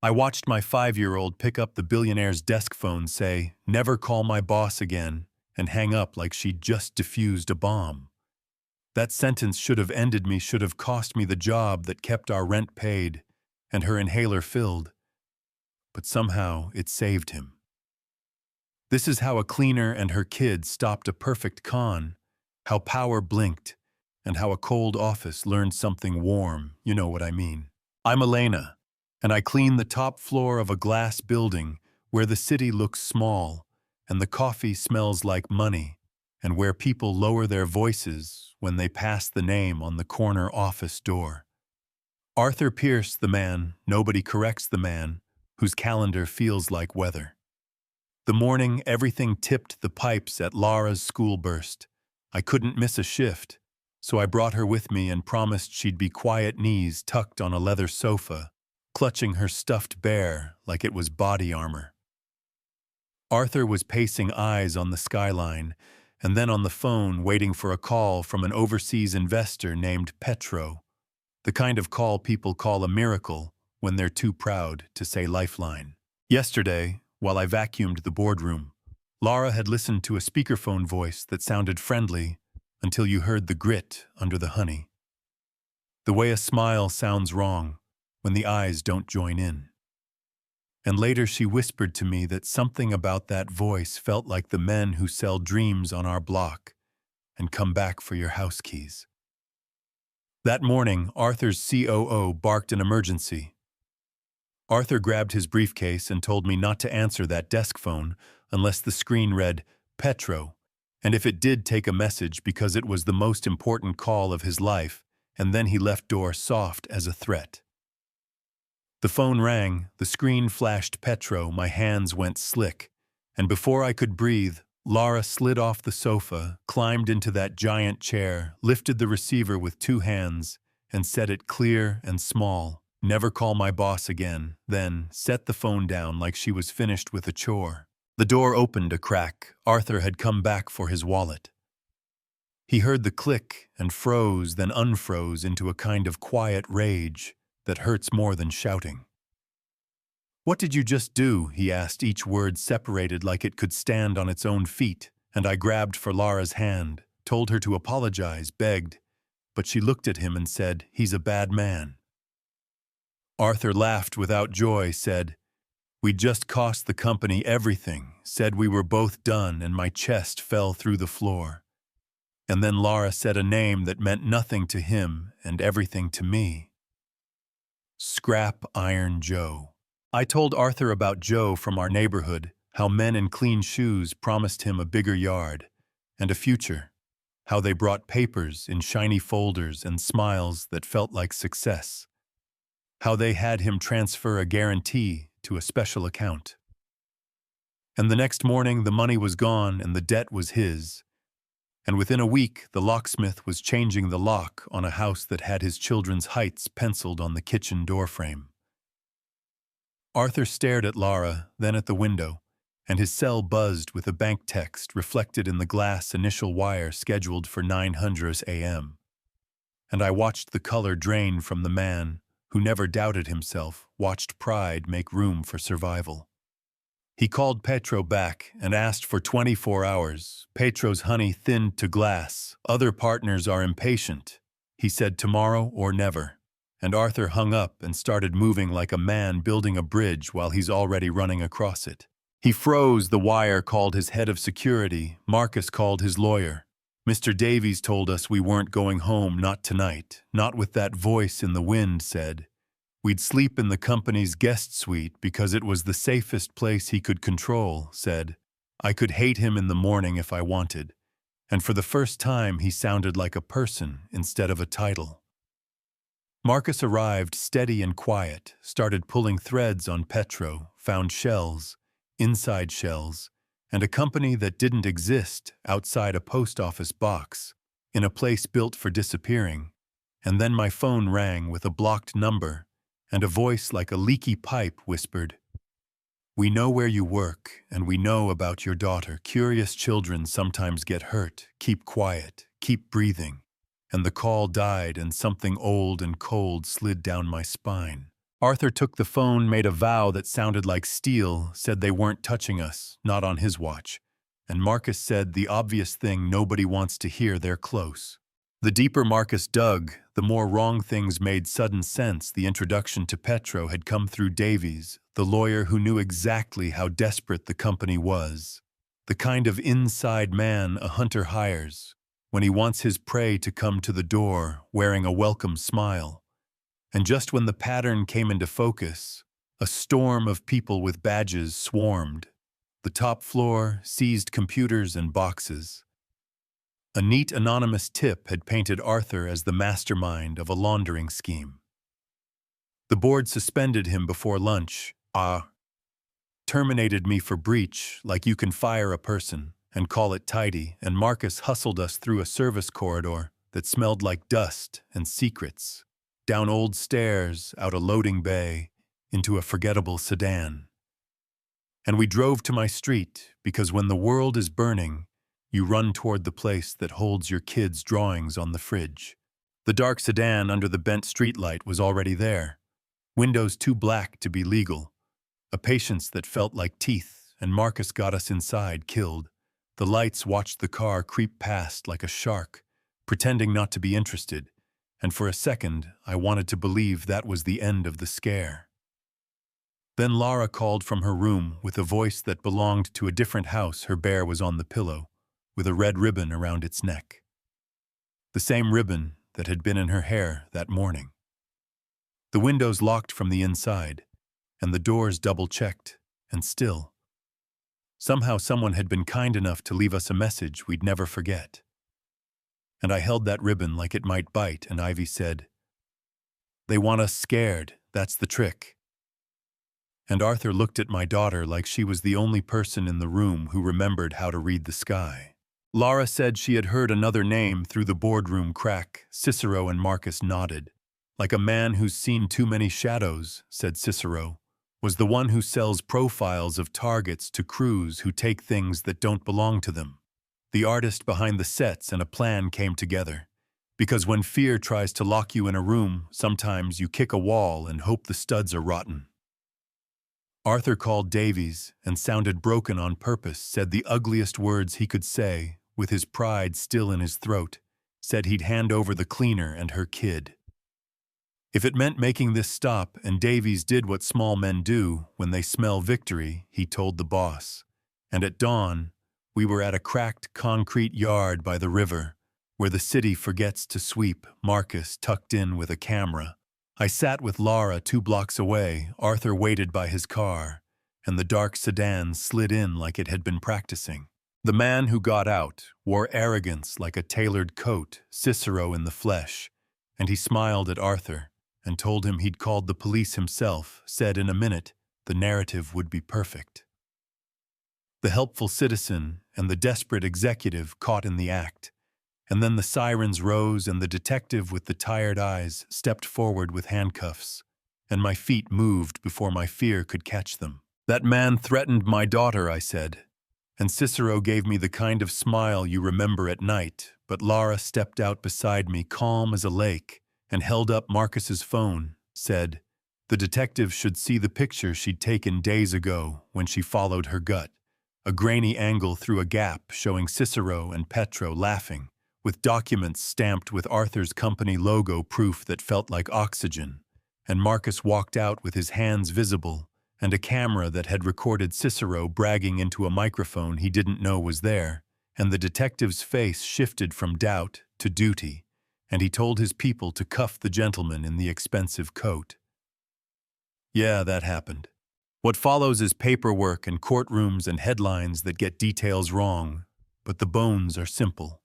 I watched my 5-year-old pick up the billionaire's desk phone, say, "Never call my boss again," and hang up like she'd just defused a bomb. That sentence should have ended me, should have cost me the job that kept our rent paid and her inhaler filled, but somehow it saved him. This is how a cleaner and her kid stopped a perfect con, how power blinked, and how a cold office learned something warm, you know what I mean. I'm Elena, and I clean the top floor of a glass building where the city looks small, and the coffee smells like money, and where people lower their voices when they pass the name on the corner office door. Arthur Pierce, the man, nobody corrects the man, whose calendar feels like weather. The morning everything tipped the pipes at Laura's school burst. I couldn't miss a shift, so I brought her with me and promised she'd be quiet, knees tucked on a leather sofa, clutching her stuffed bear like it was body armor. Arthur was pacing, eyes on the skyline, and then on the phone waiting for a call from an overseas investor named Petro, the kind of call people call a miracle when they're too proud to say lifeline. Yesterday, while I vacuumed the boardroom, Laura had listened to a speakerphone voice that sounded friendly until you heard the grit under the honey. The way a smile sounds wrong when the eyes don't join in. And later she whispered to me that something about that voice felt like the men who sell dreams on our block and come back for your house keys. That morning, Arthur's COO barked an emergency. Arthur grabbed his briefcase and told me not to answer that desk phone unless the screen read Petro, and if it did, take a message because it was the most important call of his life, and then he left door soft as a threat. The phone rang, the screen flashed Petro, my hands went slick, and before I could breathe, Laura slid off the sofa, climbed into that giant chair, lifted the receiver with 2 hands, and said it clear and small, "Never call my boss again," then set the phone down like she was finished with a chore. The door opened a crack. Arthur had come back for his wallet. He heard the click and froze, then unfroze into a kind of quiet rage that hurts more than shouting. "What did you just do?" he asked, each word separated like it could stand on its own feet, and I grabbed for Laura's hand, told her to apologize, begged, but she looked at him and said, "He's a bad man." Arthur laughed without joy, said, "We just cost the company everything," said we were both done, and my chest fell through the floor. And then Laura said a name that meant nothing to him and everything to me. Scrap Iron Joe. I told Arthur about Joe from our neighborhood, how men in clean shoes promised him a bigger yard and a future, how they brought papers in shiny folders and smiles that felt like success, how they had him transfer a guarantee to a special account. And the next morning the money was gone and the debt was his, and within a week the locksmith was changing the lock on a house that had his children's heights penciled on the kitchen doorframe. Arthur stared at Laura, then at the window, and his cell buzzed with a bank text reflected in the glass initial wire scheduled for 900 a.m. And I watched the color drain from the man who never doubted himself, watched pride make room for survival. He called Petro back and asked for 24 hours. Petro's honey thinned to glass. "Other partners are impatient," he said, "tomorrow or never." And Arthur hung up and started moving like a man building a bridge while he's already running across it. He froze. The wire called his head of security. Marcus called his lawyer. Mr. Davies told us we weren't going home, not tonight, not with that voice in the wind said. We'd sleep in the company's guest suite because it was the safest place he could control, said. I could hate him in the morning if I wanted. And for the first time he sounded like a person instead of a title. Marcus arrived steady and quiet, started pulling threads on Petro, found shells, inside shells, and a company that didn't exist outside a post office box, in a place built for disappearing. And then my phone rang with a blocked number, and a voice like a leaky pipe whispered, "We know where you work, and we know about your daughter. Curious children sometimes get hurt. Keep quiet, keep breathing." And the call died, and something old and cold slid down my spine. Arthur took the phone, made a vow that sounded like steel, said they weren't touching us, not on his watch. And Marcus said the obvious thing nobody wants to hear, they're close. The deeper Marcus dug, the more wrong things made sudden sense. The introduction to Petro had come through Davies, the lawyer who knew exactly how desperate the company was. The kind of inside man a hunter hires when he wants his prey to come to the door wearing a welcome smile. And just when the pattern came into focus, a storm of people with badges swarmed. The top floor seized computers and boxes. A neat anonymous tip had painted Arthur as the mastermind of a laundering scheme. The board suspended him before lunch, terminated me for breach like you can fire a person and call it tidy, and Marcus hustled us through a service corridor that smelled like dust and secrets, down old stairs, out a loading bay, into a forgettable sedan. And we drove to my street, because when the world is burning, you run toward the place that holds your kids' drawings on the fridge. The dark sedan under the bent streetlight was already there. Windows too black to be legal. A patience that felt like teeth, and Marcus got us inside, killed. The lights watched the car creep past like a shark, pretending not to be interested, and for a second I wanted to believe that was the end of the scare. Then Lara called from her room with a voice that belonged to a different house. Her bear was on the pillow, with a red ribbon around its neck. The same ribbon that had been in her hair that morning. The windows locked from the inside, and the doors double-checked, and still. Somehow someone had been kind enough to leave us a message we'd never forget. And I held that ribbon like it might bite, and Ivy said, "They want us scared, that's the trick." And Arthur looked at my daughter like she was the only person in the room who remembered how to read the sky. Lara said she had heard another name through the boardroom crack. Cicero, and Marcus nodded. "Like a man who's seen too many shadows," said Cicero, "was the one who sells profiles of targets to crews who take things that don't belong to them." The artist behind the sets and a plan came together. Because when fear tries to lock you in a room, sometimes you kick a wall and hope the studs are rotten. Arthur called Davies and sounded broken on purpose, said the ugliest words he could say, with his pride still in his throat, said he'd hand over the cleaner and her kid. If it meant making this stop, and Davies did what small men do when they smell victory, he told the boss. And at dawn, we were at a cracked concrete yard by the river, where the city forgets to sweep, Marcus tucked in with a camera. I sat with Lara 2 blocks away. Arthur waited by his car, and the dark sedan slid in like it had been practicing. The man who got out wore arrogance like a tailored coat, Cicero in the flesh, and he smiled at Arthur and told him he'd called the police himself, said in a minute the narrative would be perfect. The helpful citizen and the desperate executive caught in the act. And then the sirens rose, and the detective with the tired eyes stepped forward with handcuffs, and my feet moved before my fear could catch them. "That man threatened my daughter," I said, and Cicero gave me the kind of smile you remember at night, but Lara stepped out beside me, calm as a lake, and held up Marcus's phone, said, the detective should see the picture she'd taken days ago when she followed her gut, a grainy angle through a gap showing Cicero and Petro laughing, with documents stamped with Arthur's company logo, proof that felt like oxygen, and Marcus walked out with his hands visible and a camera that had recorded Cicero bragging into a microphone he didn't know was there, and the detective's face shifted from doubt to duty, and he told his people to cuff the gentleman in the expensive coat. Yeah, that happened. What follows is paperwork and courtrooms and headlines that get details wrong, but the bones are simple.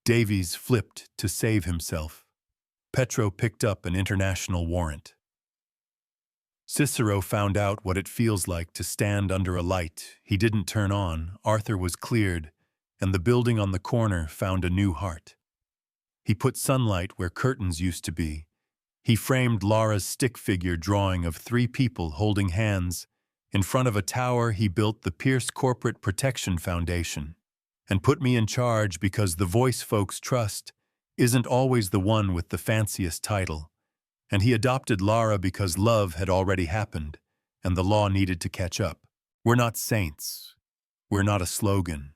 Davies flipped to save himself. Petro picked up an international warrant. Cicero found out what it feels like to stand under a light he didn't turn on. Arthur was cleared, and the building on the corner found a new heart. He put sunlight where curtains used to be. He framed Lara's stick figure drawing of 3 people holding hands. In front of a tower, he built the Pierce Corporate Protection Foundation, and put me in charge because the voice folks trust isn't always the one with the fanciest title. And he adopted Lara because love had already happened, and the law needed to catch up. We're not saints. We're not a slogan.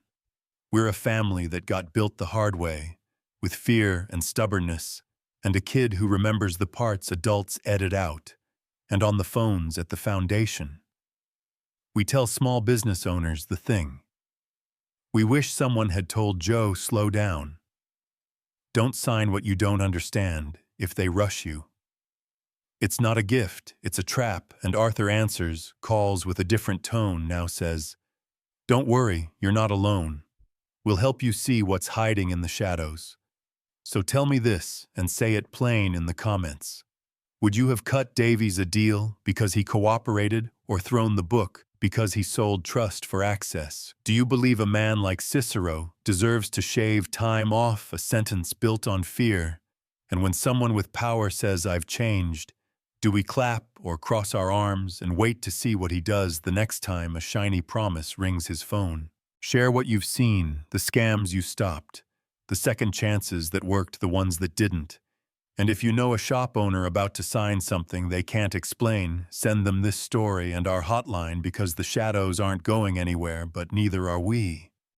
We're a family that got built the hard way, with fear and stubbornness, and a kid who remembers the parts adults edit out, and on the phones at the foundation. We tell small business owners the thing. We wish someone had told Joe, slow down. Don't sign what you don't understand if they rush you. It's not a gift, it's a trap, and Arthur answers, calls with a different tone, now says, don't worry, you're not alone. We'll help you see what's hiding in the shadows. So tell me this, and say it plain in the comments. Would you have cut Davies a deal because he cooperated, or thrown the book because he sold trust for access? Do you believe a man like Cicero deserves to shave time off, a sentence built on fear? And when someone with power says, I've changed, do we clap or cross our arms and wait to see what he does the next time a shiny promise rings his phone? Share what you've seen, the scams you stopped, the second chances that worked, the ones that didn't. And if you know a shop owner about to sign something they can't explain, send them this story and our hotline, because the shadows aren't going anywhere, but neither are we.